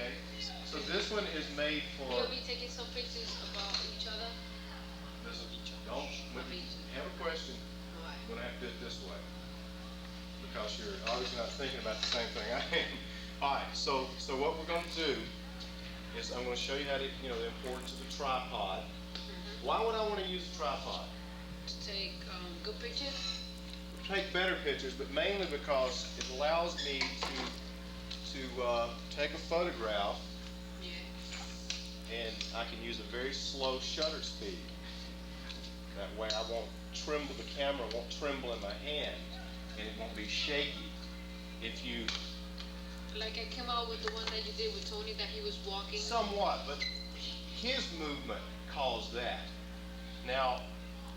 Okay, so this one is made for. We'll be taking some pictures about each other. Listen, don't. When you have a question, Alright. I'm gonna have to do it this way because you're obviously not thinking about the same thing I am. All right, so what we're gonna do is I'm gonna show you how to, the importance of the tripod. Why would I want to use a tripod? To take good pictures. Take better pictures, but mainly because it allows me to take a photograph, Yeah. and I can use a very slow shutter speed. That way I won't tremble, the camera won't tremble in my hand, and it won't be shaky. If you... Like I came out with the one that you did with Tony, that he was walking. Somewhat, but his movement caused that. Now,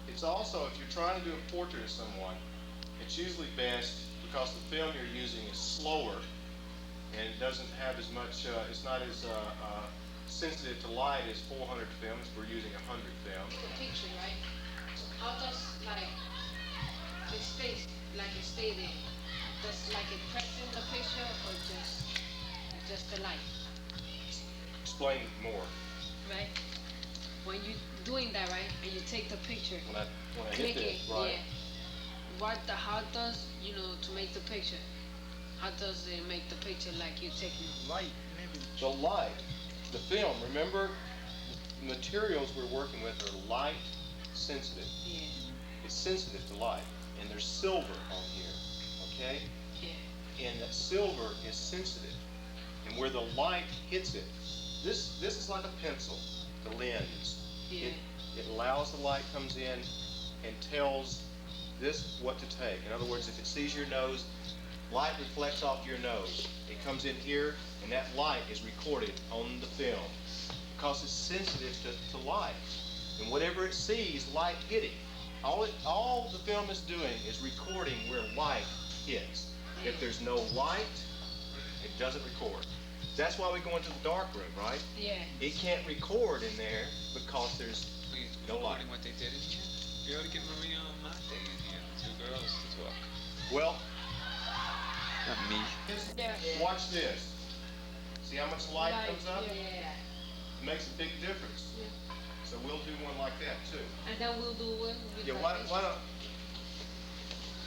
it's also, if you're trying to do a portrait of someone, it's usually best, because the film you're using is slower, and it doesn't have as much, it's not as sensitive to light as 400 films. We're using 100 film. The picture, right? How does it stay there? Does it press in the picture, or just the light? Explain more. Right? When you're doing that, right, and you take the picture, When I hit click this, it, right? yeah. How does to make the picture? How does it make the picture like you're taking? Light, maybe. The light, the film. Remember, the materials we're working with are light sensitive. Yeah. It's sensitive to light, and there's silver on here. Okay? Yeah. And that silver is sensitive, and where the light hits it, this is like a pencil, the lens. Yeah. It allows the light comes in and tells this what to take. In other words, if it sees your nose, light reflects off your nose. It comes in here, and that light is recorded on the film because it's sensitive to light. And whatever it sees, light hitting. All the film is doing is recording where light hits. If there's no light, it doesn't record. That's why we go into the dark room, right? Yeah. It can't record in there because there's no light. What they did in here? You ought to get Maria and Marta in here, two girls to talk. Well, Not me. Yeah. watch this. See how much light comes up? Yeah. It makes a big difference. Yeah. So we'll do one like that too. And then we'll do one with Yeah, the why picture. don't,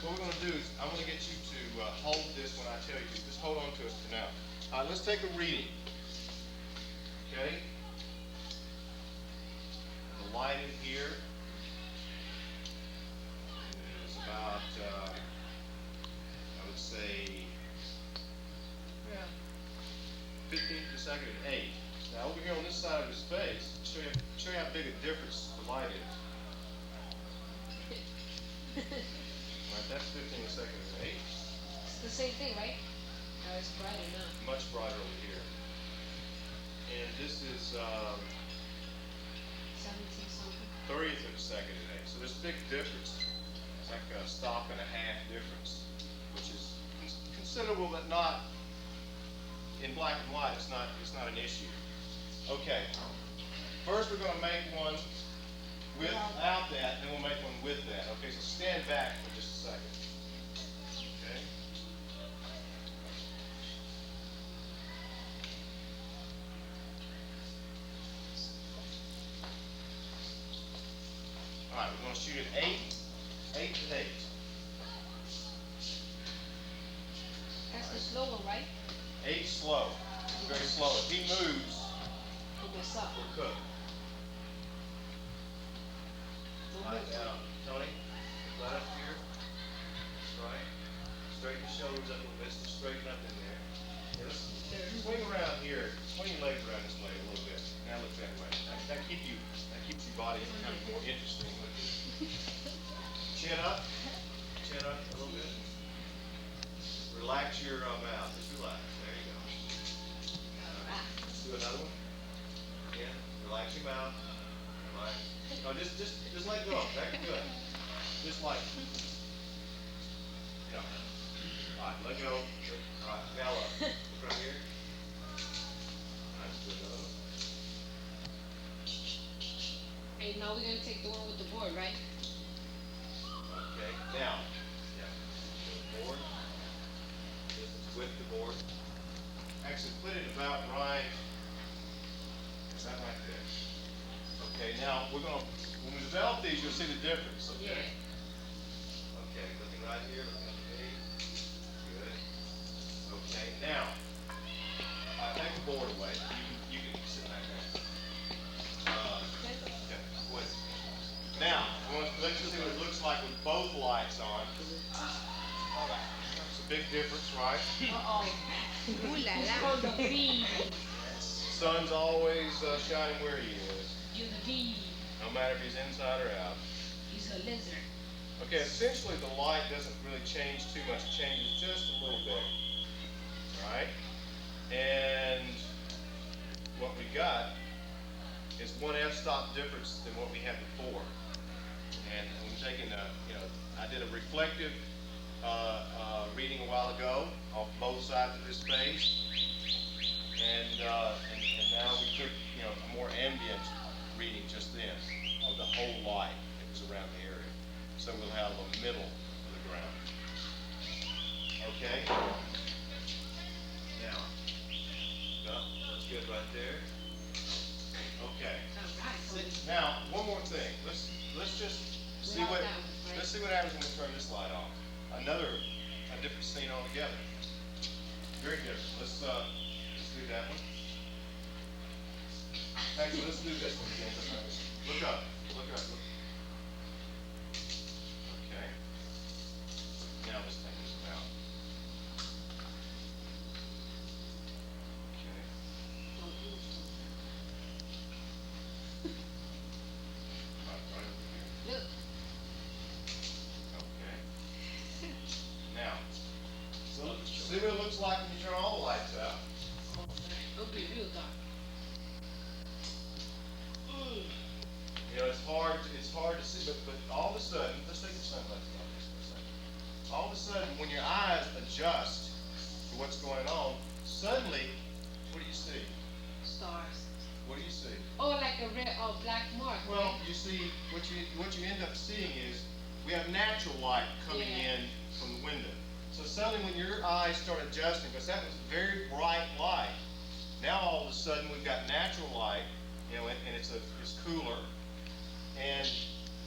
what we're going to do is I'm going to get you to hold this when I tell you. Just hold on to it for now. All right, let's take a reading. Okay? The light in here is about, I would say, Yeah. 15th per second at 8. Now over here on this side of his face, show you how big a difference the light is. Right, that's 15 a second at 8. It's the same thing, right? No, it's brighter now. Much brighter over here. And this is 17 something. 30th of a second at 8. So there's a big difference. It's like a stop and a half difference, which is considerable, but not in black and white. It's not an issue. Okay. First, we're going to make one without that, then we'll make one with that. Okay, so stand back for just a second. Okay. All right, we're going to shoot at 8 to 8. That's the slow one, right? 8 slow, very slow. If he moves, It mess up. we're cooked. Don't Right move. now, Tony, right up here. Right. Straighten your shoulders up a little bit. So straighten up in there. Yeah, let's swing around here. Swing your legs around this way a little bit. Now look that way. That keeps your body kind of more interesting. Chin up. Chin up a little bit. Relax your mouth. Just relax. There you go. Let's do another one. Again. Relax your mouth. Relax. No, just let go. That's good. Just like, yeah. All right, let go. All right, now up. Look right here. All right, do another one. Hey, now we're gonna take the one with the board, right? Okay, now, yeah. The board. This is with the board. Actually, put it about right. Is that right there? Okay, now when we develop these, you'll see the difference, okay? Yeah. Okay, looking right here, looking at me. Good. Okay, now, take the board away. You can sit back there. Okay, wait. Now, let's see what it looks like with both lights on. It's a big difference, right? Uh-oh. Ooh la la. Sun's always shining where he is, You the no matter if he's inside or out. He's a lizard. Okay, essentially the light doesn't really change too much. It changes just a little bit, right? And what we got is one f-stop difference than what we had before. And I'm taking I did a reflective reading a while ago on both sides of this face, and now we took a more ambient reading just then of the whole light that was around the area. So we'll have a middle of the ground. Okay. Now, that's good right there. Okay. Now, one more thing. Let's just see what happens when we turn this light off. A different scene altogether. Very different. Let's do that one. Actually, let's do this one again. Look up. Look up. Look. Okay. Now let's take this one out. Okay. Right over here. Look. Okay. Now, so see what it looks like when you turn all the lights out. It'll be real dark. It's hard to see, but all of a sudden, let's take the sunglasses off just for a second. All of a sudden, when your eyes adjust to what's going on, suddenly, what do you see? Stars. What do you see? Oh, like a red or black mark. Well, right? you see, what you end up seeing is, we have natural light coming in from the window. So suddenly when your eyes start adjusting, because that was very bright light, now all of a sudden we've got natural light, and it's cooler, and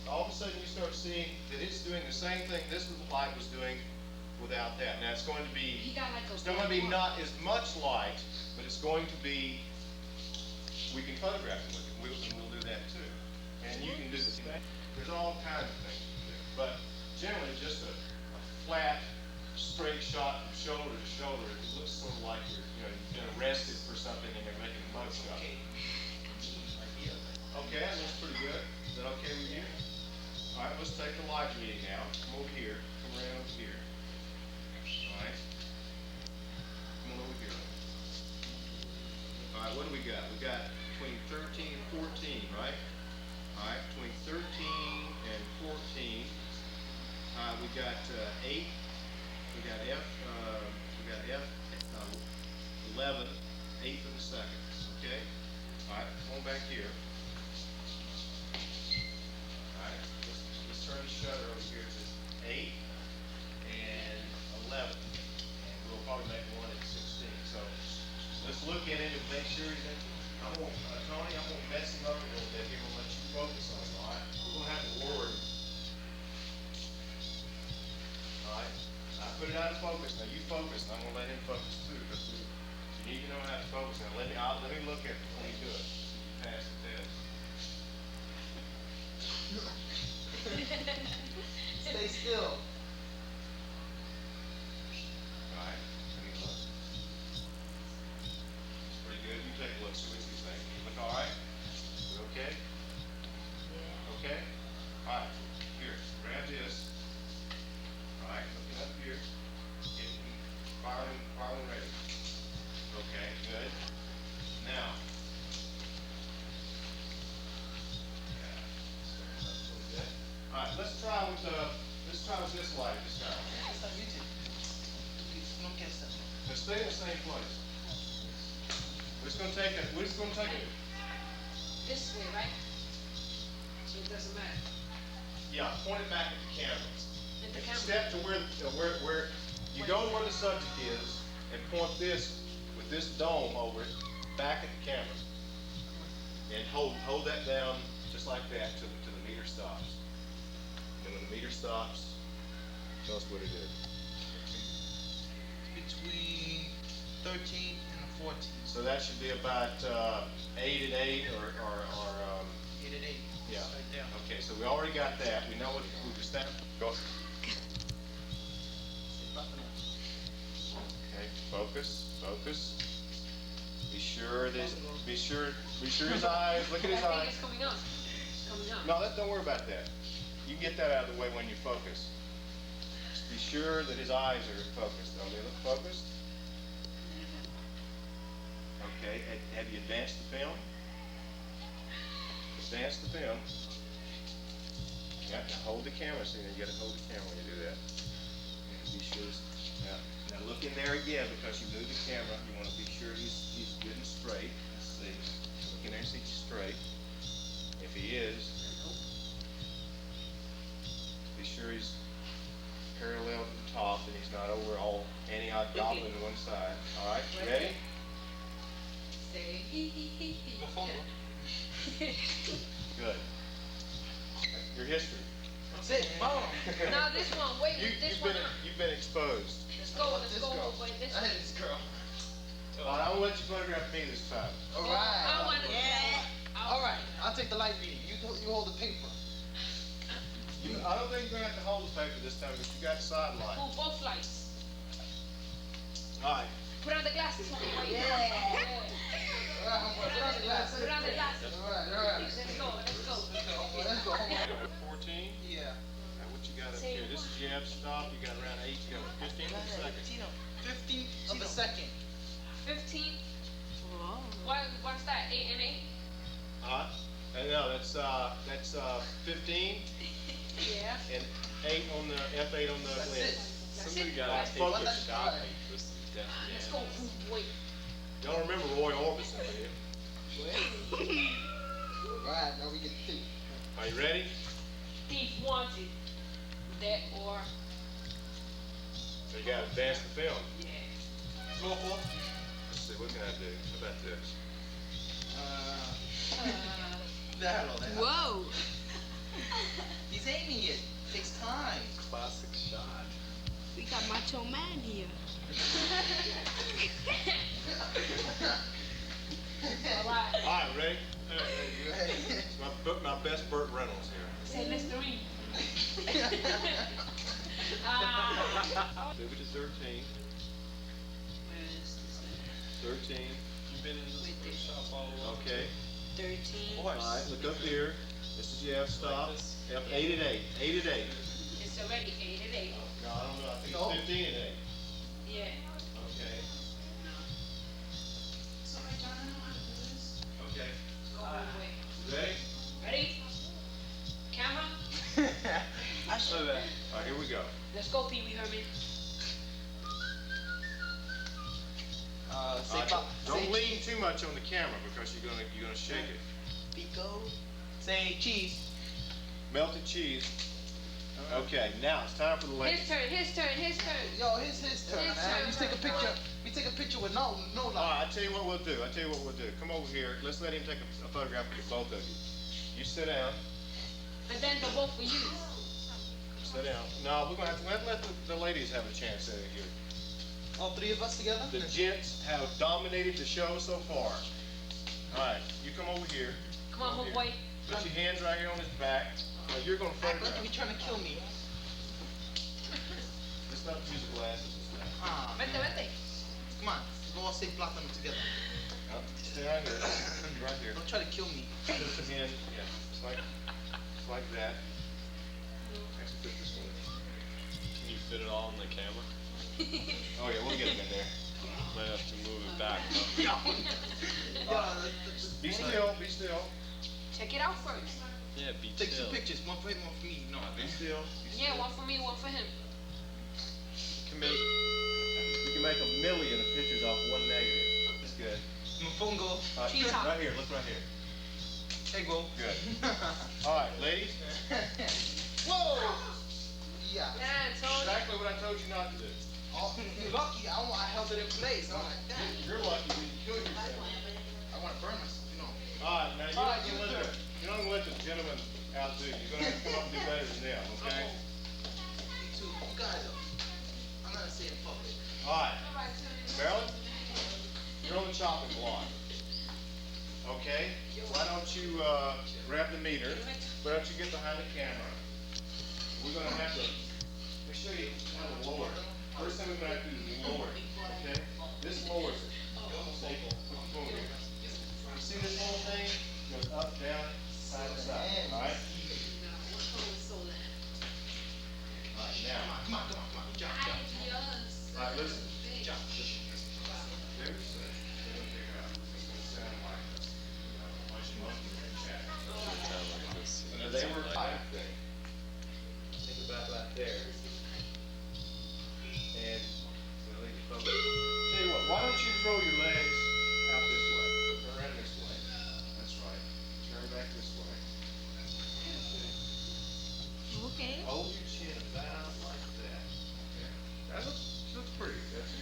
all of a sudden you start seeing that it's doing the same thing this light was doing without that. Now it's going to be, He got like a still going to be black not as much light, but it's going to be, we can photograph it with it, and we'll do that too. And you can do the same. There's all kinds of things to do, but generally just a flat, straight shot from shoulder to shoulder, it looks sort of like you've been arrested for something and you're making a mugshot. Okay, that looks pretty good. Is that okay with you? All right, let's take the light reading now. Come over here. Come around over here. All right. Come on over here. All right, what do we got? We got between 13 and 14, right? All right, between 13 and 14, we got 8. We got F. 11, 8 of the second. Okay. All right, come on back here. All right, let's turn the shutter over here to 8 and 11, and we'll probably make one at 16. So let's look at it and make sure he's in. Tony, I'm gonna mess him up a little bit here. I'm gonna let you focus on it. All right, we're gonna have to worry. All right, I put it out of focus. Now you focus, and I'm gonna let him focus too, because you need to know how to focus. Now let me look at it when you do it. Pass the test. Stay still. All right, let me look. It's pretty good. You take a look. See what you think. You look all right? You okay? Okay? All right. Here, grab this. All right, looking up here. Getting firing ready. Okay, good. Now. All right, let's try with this light this time. It's on YouTube. Please, don't catch that. Now stay in the same place. We're just gonna take it. This way, right? So it doesn't matter. Yeah, point it back at the camera. At the And camera. step to where you go to where the subject is, and point this with this dome over it, back at the camera. And hold that down just like that till the meter stops. And when the meter stops, tell us what it is. Between 13 and 14. So that should be about 8 at 8 or 8 at 8. yeah. Right there. Okay, so we already got that. We know what we just that. Go. Okay, focus. Be sure his eyes. Look at his I think eyes. it's coming up. It's coming up. No, don't worry about that. You can get that out of the way when you focus. Just be sure that his eyes are focused. Don't they look focused? Okay, have you advanced the film? Advance the film. Yeah, now hold the camera. See, you got to hold the camera when you do that. And be sure. Now look in there again because you move the camera. You want to be sure he's good and straight. Let's see. Look in there and see he's straight. If he is, be sure he's parallel to the top and he's not over all anti-gobbling to one side. All right, ready? Good. Your history. That's it. Boom. Now this one, wait, this one. You've been exposed. Let's go with this I one. hate this girl. All right, I won't let you photograph me this time. All I right. want to All right. I'll take the light reading. You hold the paper. I don't think you're gonna have to hold the paper this time because you got side light. Oh, both lights. All right. Put on the glasses, homeboy. Yeah. All right, homeboy. Put on the glasses. Put on the glasses. All right. Let's go. Let's go, homeboy. 14. Yeah. Now what you got up here? This is jab stop. You got around 8 to go. 15 of the second. 15 of the second. 15. What's that? 8 and 8? No, that's 15 Yeah. and 8 on the F8 on the That's lens. it. Somebody it. gotta take Focus. a shot with some death. Let's go, boy. Y'all remember Roy Orbison, do you? All right, now we get the thief. Are you ready? Thief wanted. That or So you got to advance the film. yeah. Floor four. Let's see, what can I do? How about this? Hello there. Whoa. He's aiming it. Takes time. Classic shot. We got Macho Man here. All right. All right, ready? Ready? It's my best Burt Reynolds here. Say Mr. Reed. Move it to 13. 13. You've been in this shop all along. Okay. 13. All right, look up here. This is your F stop. F 8 at 8. 8 at 8. It's already 8 at 8. No, I don't know. I think No. it's 15 at 8. Yeah. Okay. Okay. Let's go, boy. Ready? Ready? Camera? I show that. All right, here we go. Let's go, Pee Wee Herman. Say Don't lean too much on the camera because you're gonna shake it. Pico. Say cheese. Melted cheese. Okay, now it's time for the ladies. His turn. Yo, it's his turn, His man. turn, We take a picture. We take a picture with no All light. right, I tell you what we'll do. Come over here. Let's let him take a photograph of both of you. You sit down. And then the both for you. Sit down. No, we're gonna have to let the ladies have a chance at it here. All three of us together. The gents have dominated the show so far. All right, you come over here. Come on, Over homeboy. here. Put your hands right here on his back. Now you're gonna Act like photograph. you trying to kill me. It's not use the glasses. It's not. Ah, Vete, man. vete. Come on. Let's go all say platinum together. No, stay right here. Right here. Don't try to kill me. Put the hand. Yeah, it's like that. Actually, put this one. Can you fit it all in the camera? Oh yeah, we'll get him in there. Might have to move it back. Huh? Be still. Be still. Check it out first. Yeah, be Take chill. two pictures. One for him, one for me. No. Be still. Yeah, one for me, one for him. We can make 1,000,000 of pictures off one negative. That's good. Mofongo. Cheetah. Right here. Look right here. Ego. Good. All right, ladies. Whoa. Yeah. Yeah, Tony. Exactly what I told you not to do. Oh, you're lucky. I held it in place. I'm like, damn. You're lucky stop and block. Okay? Why don't you grab the meter? Why don't you get behind the camera? We're going to have to, let me show you how to lower it. First thing we're going to have to do is lower it. Okay? This lowers it. See? Boom. You see this whole thing? Goes up, down, side to side. Alright? Alright, now. Alright, listen. Now they were think about right there. And tell you what, why don't you throw your legs out this way? Turn around this way. That's right. Turn back this way. Okay. Hold your chin about like that. Okay. That looks pretty. That's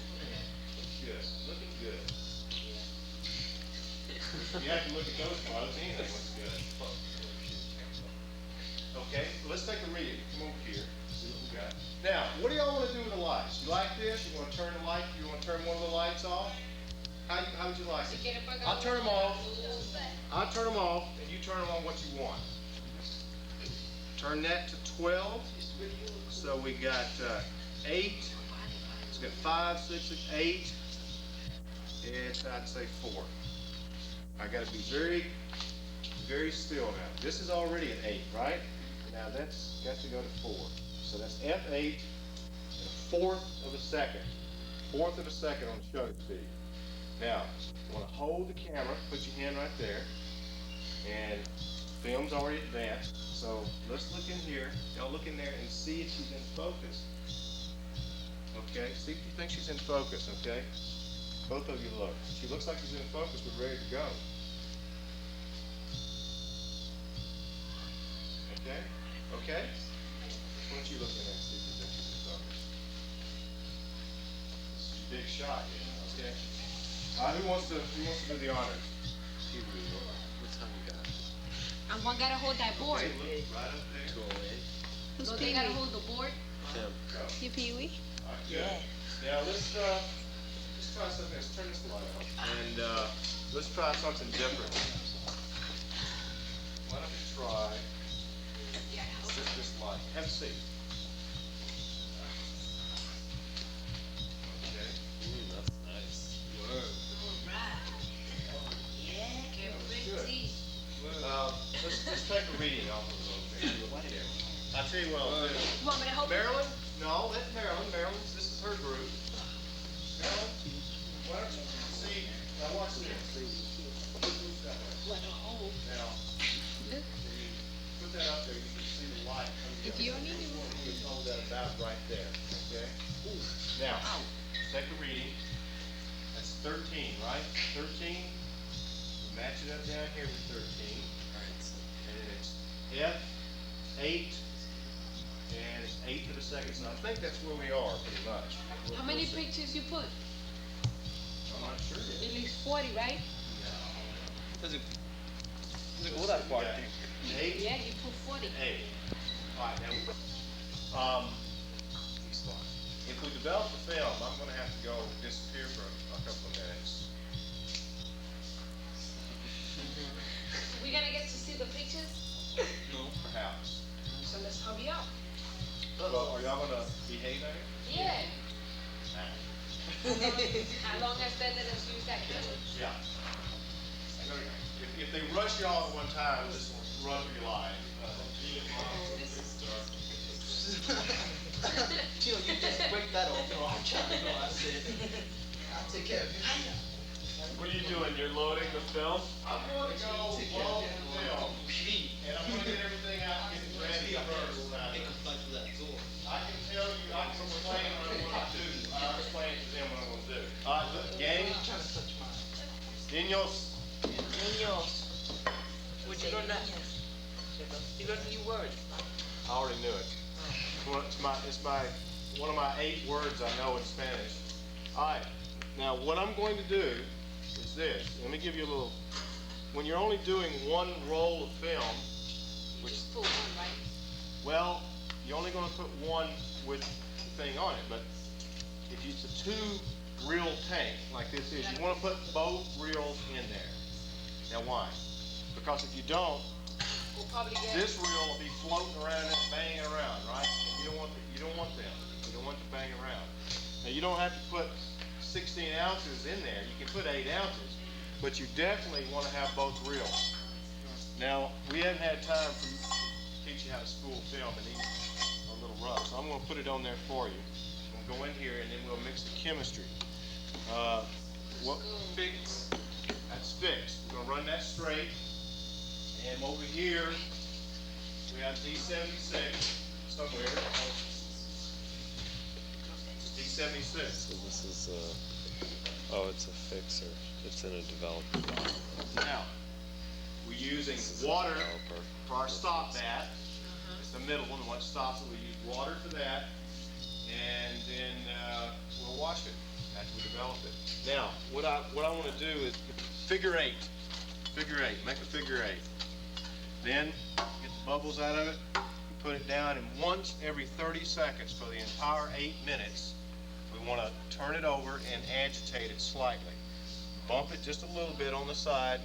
good. Looking good. You have to look at those parts. Anything looks good. Okay, so let's take a reading. Come over here. See what we got. Now, what do y'all want to do with the lights? You like this? You want to turn the light? You want to turn one of the lights off? How would you like it? I'll turn them off. I'll turn them off, and you turn them on what you want. Turn that to 12. So we got 8. It's got 5, 6, 8. It's, I'd say 4. I got to be very, very still now. This is already an 8, right? Now that's got to go to 4. So that's F8 and a fourth of a second. Fourth of a second on the shutter speed. Now, you want to hold the camera, put your hand right there, and film's already advanced. So let's look in here. Y'all look in there and see if she's in focus. Okay, see if you think she's in focus, okay? Both of you look. She looks like she's in focus, we're ready to go. Okay? Okay? Why don't you look in there and see if you think she's in focus? This is a big shot here, okay? Who wants to do the honors? What time you got? And one gotta hold that board. Okay, look right up there. Go away. Who's So they Pee gotta Wee? hold the board? Tim. Go. You Pee Wee? All right, good. Now let's try something. Let's turn this light on. And let's try something different. Why don't you try this light? Have a seat. Okay. That's nice. Whoa. Let's take a reading off of those things. I'll tell you what I'll do. You want me to hold it? Marilyn? No, let Marilyn. This is her group. Marilyn, why don't you see, now watch this. Now, put that up there, you can see the light coming If you don't need it. You can hold that about right there, okay? Now, take a reading. That's 13, right? 13. Match it up down here with 13. And then it's F8. And it's 8 to the second. So I think that's where we are pretty much. How many pictures you put? I'm not sure yet. At least 40, right? Doesn't go that far. 8. Yeah, you put 40. 8. All right, now, if we develop the film, I'm going to have to go disappear for a couple of minutes. We gonna get to see the pictures? No, perhaps. So let's hurry up. Well, are y'all going to behave at it? Yeah. As long as they let us use that camera. Yeah. If they rush y'all at one time, just run for your life. Chill, you just break that off. No, I'm trying to know. I said, I'll take care of you. What are you doing? You're loading the film? I'm going to go load the film, and I'm going to get everything out and get it ready first. I can tell you, I can explain what I'm going to do. I'll explain to them what I'm going to do. All right, look, gang. Niños. Would you learn that? You learned a new word. I already knew it. It's one of my 8 words I know in Spanish. All right. Now, what I'm going to do is this. Let me give you a little. When you're only doing one roll of film, which, Just put one, right? well, you're only going to put one with the thing on it. But if it's a 2 reel tank like this is, you want to put both reels in there. Now why? Because if you don't, We'll probably get. this reel will be floating around and banging around, right? And you don't want them. You don't want to bang around. Now you don't have to put 16 ounces in there. You can put 8 ounces, but you definitely want to have both reels. Now we haven't had time to teach you how to spool film and these are a little rough, so I'm going to put it on there for you. We'll go in here and then we'll mix the chemistry. What Fix. That's fixed. We're going to run that straight. And over here, we have D76 somewhere. D76. So this is oh, it's a fixer. It's in a developer. Now, we're using water for our stop bath. It's the middle one, the one that stops it. We use water for that. And then we'll wash it after we develop it. Now, what I want to do is figure eight. Figure eight. Make a figure eight. Then get the bubbles out of it. Put it down, and once every 30 seconds for the entire 8 minutes, we want to turn it over and agitate it slightly. Bump it just a little bit on the side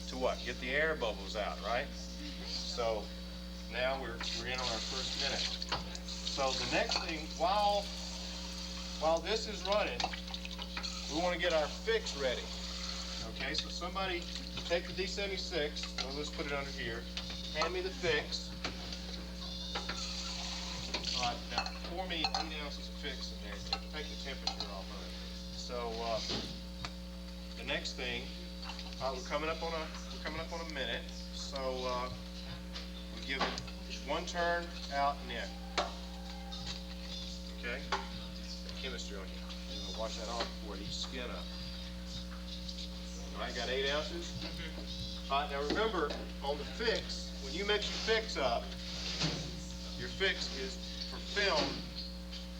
to what? Get the air bubbles out, right? So now we're in on our first minute. So the next thing, while this is running, we want to get our fix ready. Okay, so somebody take the D76, well, let's put it under here, hand me the fix. All right, now pour me 8 ounces of fix in there, take the temperature off of it. So the next thing, we're coming up on a minute, so we give it one turn out and in. Okay, chemistry on you. I'm gonna wash that off before it eats skin up. All right, got 8 ounces. All right, now remember, on the fix, when you mix your fix up, your fix is, for film,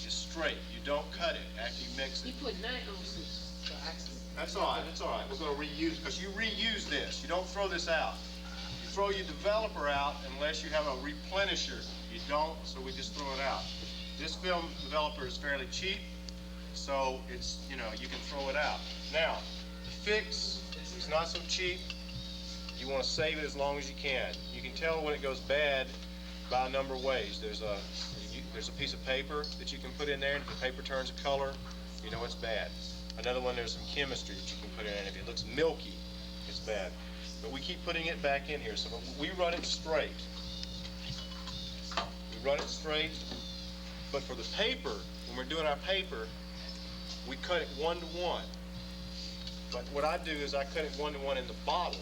is straight. You don't cut it after you mix You it. put 9 ounces. That's all right, that's all right. We're gonna reuse, because you reuse this. You don't throw this out. You throw your developer out unless you have a replenisher. You don't, so we just throw it out. This film developer is fairly cheap, so it's, you know, you can throw it out. Now, the fix is not so cheap. You want to save it as long as you can. You can tell when it goes bad by a number of ways. There's a piece of paper that you can put in there, and if the paper turns a color, you know it's bad. Another one, there's some chemistry that you can put in, and if it looks milky, it's bad. But we keep putting it back in here, so we run it straight. We run it straight, but for the paper, when we're doing our paper, we cut it 1-to-1. But what I do is I cut it 1-to-1 in the bottle,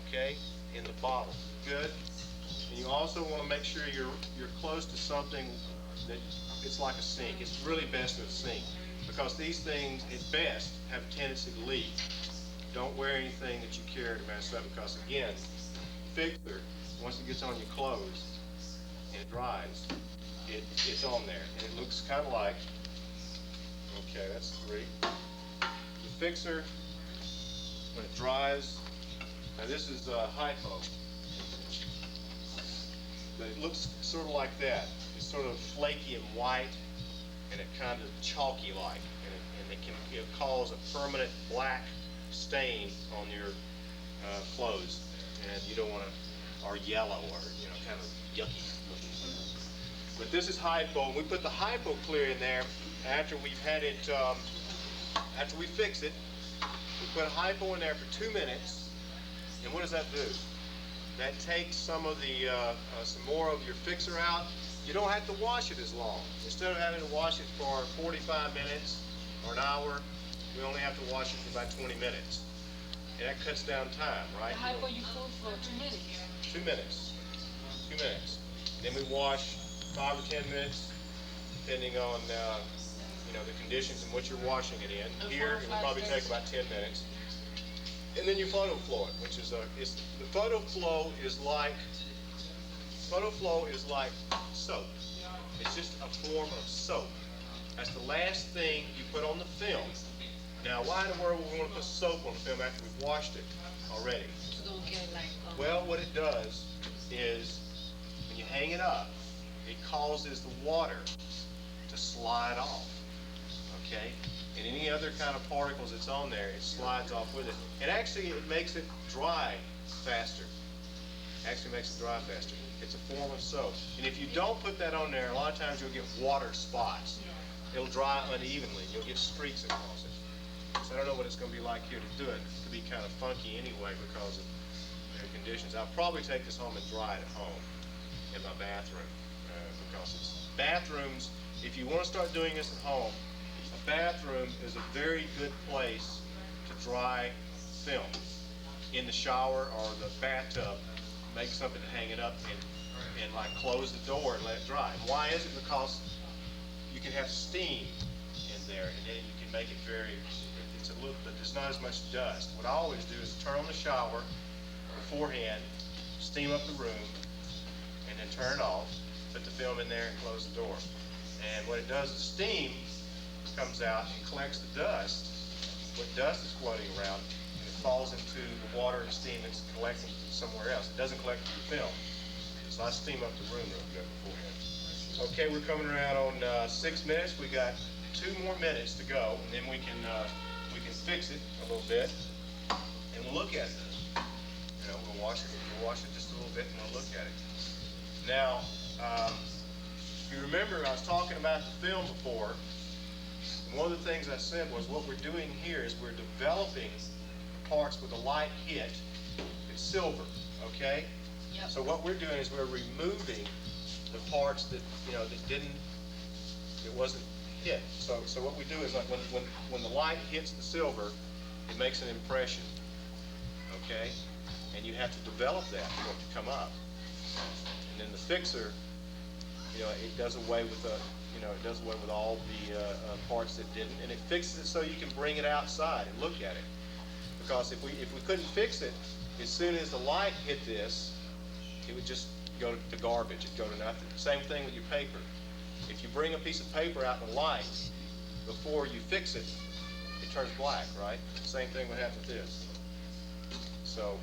okay? In the bottle. Good? And you also want to make sure you're close to something that it's like a sink. It's really best with a sink, because these things, at best, have a tendency to leak. Don't wear anything that you carry to mess up, because again, fixer, once it gets on your clothes and it dries, it's on there, and it looks kind of like, okay, that's 3. The fixer, when it dries, now this is hypo, but it looks sort of like that. It's sort of flaky and white, and it kind of chalky-like, and it can cause a permanent black stain on your clothes, and you don't want to, or yellow, or kind of yucky looking. But this is hypo. We put the hypo clear in there after we've had it, after we fix it. We put hypo in there for 2 minutes, and what does that do? That takes some of the, some more of your fixer out. You don't have to wash it as long. Instead of having to wash it for 45 minutes or an hour, we only have to wash it for about 20 minutes. And that cuts down time, right? The hypo you put for 2 minutes. 2 minutes. 2 minutes. Then we wash 5 or 10 minutes, depending on the conditions in which you're washing it in. Here, it will probably take about 10 minutes. And then you photo flow it, which is the photo flow is like soap. It's just a form of soap. That's the last thing you put on the film. Now, why in the world would we want to put soap on the film after we've washed it already? So don't get like. Well, what it does is, when you hang it up, it causes the water to slide off, okay? and any other kind of particles that's on there, it slides off with it. And actually, it makes it dry faster. Actually makes it dry faster. It's a form of soap. And if you don't put that on there, a lot of times you'll get water spots. It'll dry unevenly. You'll get streaks across it. So I don't know what it's going to be like here to do it. It could be kind of funky anyway because of the conditions. I'll probably take this home and dry it at home in my bathroom because it's bathrooms. If you want to start doing this at home, a bathroom is a very good place to dry film. In the shower or the bathtub, make something to hang it up and like close the door and let it dry. And why is it? Because you can have steam in there, and then you can make it very. It's a little, but there's not as much dust. What I always do is turn on the shower beforehand, steam up the room, and then turn it off, put the film in there, and close the door. And what it does is steam comes out and collects the dust. What dust is floating around, and it falls into the water and steam that's collecting somewhere else. It doesn't collect to the film. So I steam up the room real good beforehand. Okay, we're coming around on 6 minutes. We got 2 more minutes to go, and then we can fix it a little bit, and we'll look at it. You know, we'll wash it just a little bit, and we'll look at it. Now, if you remember, I was talking about the film before. And one of the things I said was what we're doing here is we're developing the parts with a light hit. It's silver, okay? Yep. So what we're doing is we're removing the parts that it wasn't hit. So what we do is like when the light hits the silver, it makes an impression, okay? And you have to develop that for it to come up. And then the fixer, it does away with all the parts that didn't, and it fixes it so you can bring it outside and look at it. Because if we couldn't fix it, as soon as the light hit this, it would just go to garbage. It'd go to nothing. Same thing with your paper. If you bring a piece of paper out in the light before you fix it, it turns black, right? Same thing would happen with this. So,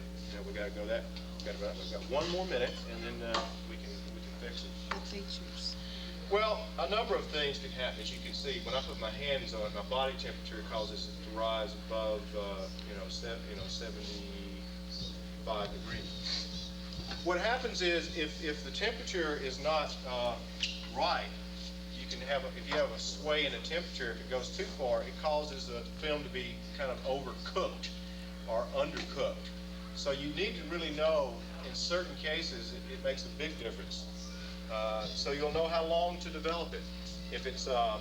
we got to go that. We've got 1 more minute, and then we can fix it. The pictures. Well, a number of things can happen. As you can see, when I put my hands on it, my body temperature causes it to rise above, 75 degrees. What happens is, if the temperature is not right, if you have a sway in the temperature, if it goes too far, it causes the film to be kind of overcooked or undercooked. So you need to really know, in certain cases, it makes a big difference. So you'll know how long to develop it. If the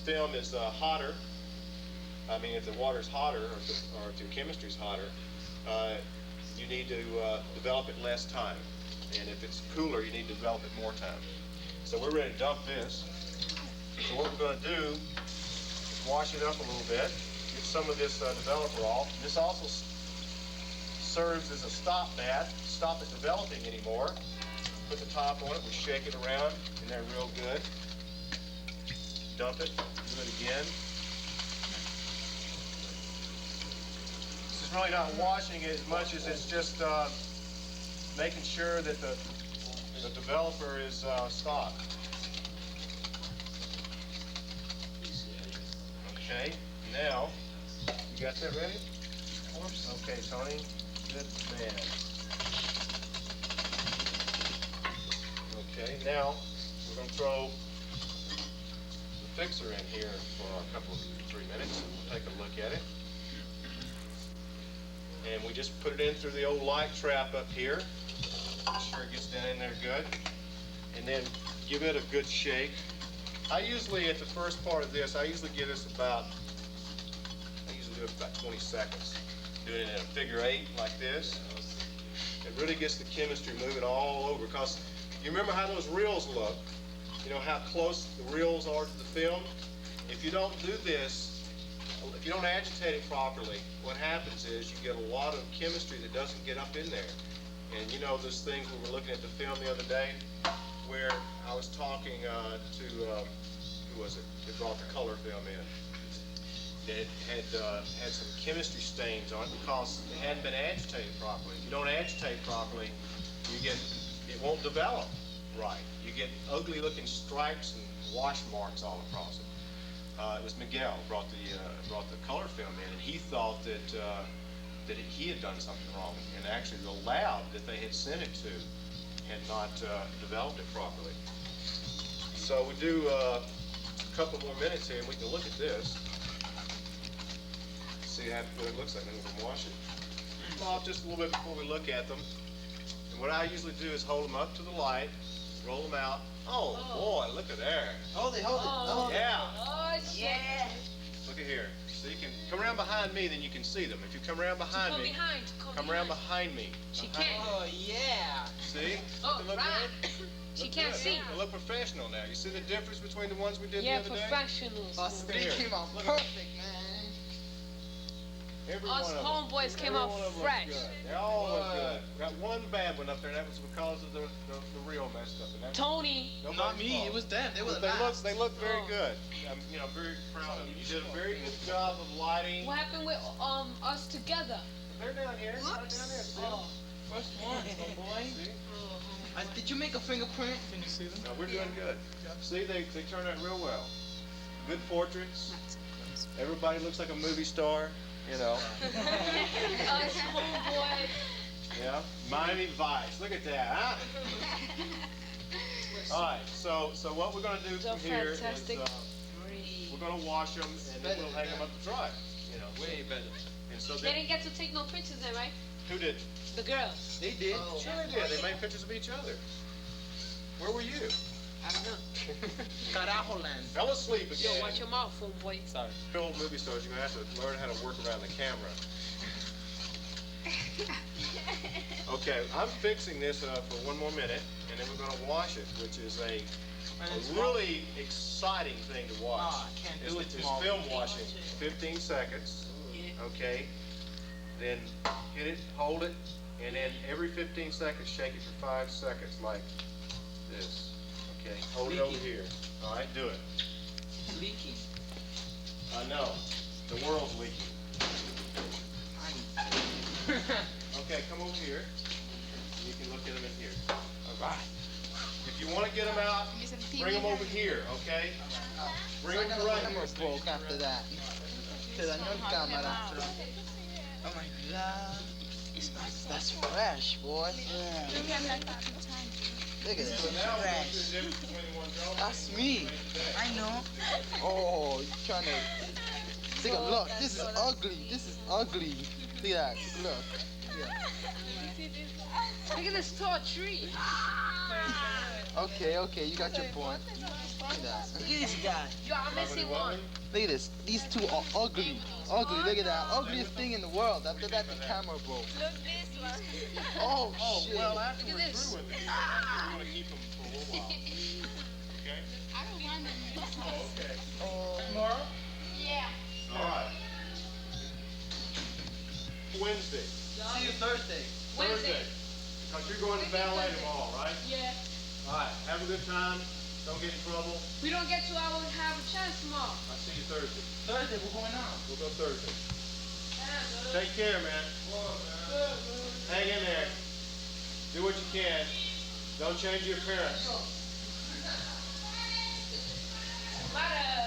film is hotter, if the water's hotter or if the chemistry's hotter, you need to develop it less time. And if it's cooler, you need to develop it more time. So we're ready to dump this. So what we're going to do is wash it up a little bit, get some of this developer off. This also serves as a stop bath, stop it developing anymore. Put the top on it, we shake it around in there real good. Dump it, do it again. This is really not washing it as much as it's just making sure that the developer is stopped. Okay, now, you got that ready? Okay, Tony, good man. Okay, now we're going to throw the fixer in here for a couple of 3 minutes, and we'll take a look at it. And we just put it in through the old light trap up here. Make sure it gets down in there good. And then give it a good shake. I usually, at the first part of this, I usually do it about 20 seconds. Doing it in a figure 8 like this. It really gets the chemistry moving all over, because you remember how those reels look? You know how close the reels are to the film? If you don't do this, if you don't agitate it properly, what happens is you get a lot of chemistry that doesn't get up in there. And you know those things we were looking at the film the other day, where I was talking to, who was it? They brought the color film in. It had some chemistry stains on it because it hadn't been agitated properly. If you don't agitate properly, it won't develop right. You get ugly looking stripes and wash marks all across it. it was Miguel brought the color film in, and he thought that he had done something wrong, and actually the lab that they had sent it to had not developed it properly. So we do a couple more minutes here, and we can look at this. See what it looks like, then we can wash it. Come off just a little bit before we look at them. And what I usually do is hold them up to the light, roll them out. Oh boy, look at there. Hold it, hold it. Hold it. Yeah. Oh, yeah. Look at here. So you can come around behind me, then you can see them. If you come around behind me, come around behind me. She Behind can't. me. Oh, yeah. See? Oh, They look right. good? She Look can't good. see. They look professional now. You see the difference between the ones we did Yeah, the other day? professionals. Us Look at here. three came out perfect, man. Every Us one of them. homeboys came Every out one of them fresh. look good. They all look good. We got one bad one up there, and that was because of the reel messed up. And that's Tony. nobody's Not me, fault. it was them. They were But the last. they look very Oh. good. I'm very proud of you. You did a very good job of lighting. What happened with us together? They're down here. Right down there. See 'em? Oh. First one, boy. See? Did you make a fingerprint? Can you see them? No, we're doing good. See, they turned out real well. Good portraits. Everybody looks like a movie star, Us homeboys. Yeah. Miami Vice. Look at that, huh? All right. So what we're going to do So from here is fantastic. we're going to wash them and then we'll hang them up to dry. Way better. And so They didn't get to take no pictures then, right? who didn't? The girls. They did. Sure they did. They made pictures of each other. Where were you? I don't know. Carajo land. Fell asleep Yo, again. watch your mouth, homeboy. Sorry. Old movie stars, you're going to have to learn how to work around the camera. Okay, I'm fixing this for one more minute, and then we're going to wash it, which is a really exciting thing to watch. Ah, I can't do it It's tomorrow. film washing. 15 seconds. Okay. Then hit it, hold it, and then every 15 seconds, shake it for 5 seconds like this. Okay. Hold it over here. All right, do it. Leaky. I know. The world's leaking. Okay, come over here. You can look at them in here. All right. If you want to get them out, bring them over here, okay? Bring them right camera here. broke after that. Se dañó el cámara. Oh my God. That's fresh, boy. Look at So that. now we're going to Fresh. see the difference between one dog That's me. I know. Oh, you trying to take a look. This is ugly. This is ugly. Look at that. Look. Look at this tall tree. Okay, you got your point. Look at that. Look at this guy. Yo, I'm missing one. Look at this. These two are ugly. Ugly. Look at that. Ugliest thing in the world. After that, the camera broke. Oh, Oh, shit. well, after we're this. through with it, we're going to keep them for a little while. Okay? Oh, tomorrow? All right. Wednesday. See you Thursday. Thursday. Because you're going to ballet tomorrow, right? Yeah. All right. Have a good time. Don't get in trouble. We don't get to, I won't have a chance tomorrow. I'll see you Thursday. Thursday, we're going out. We'll go Thursday. Take care, man. Hang in there. Do what you can. Don't change your appearance. Bye.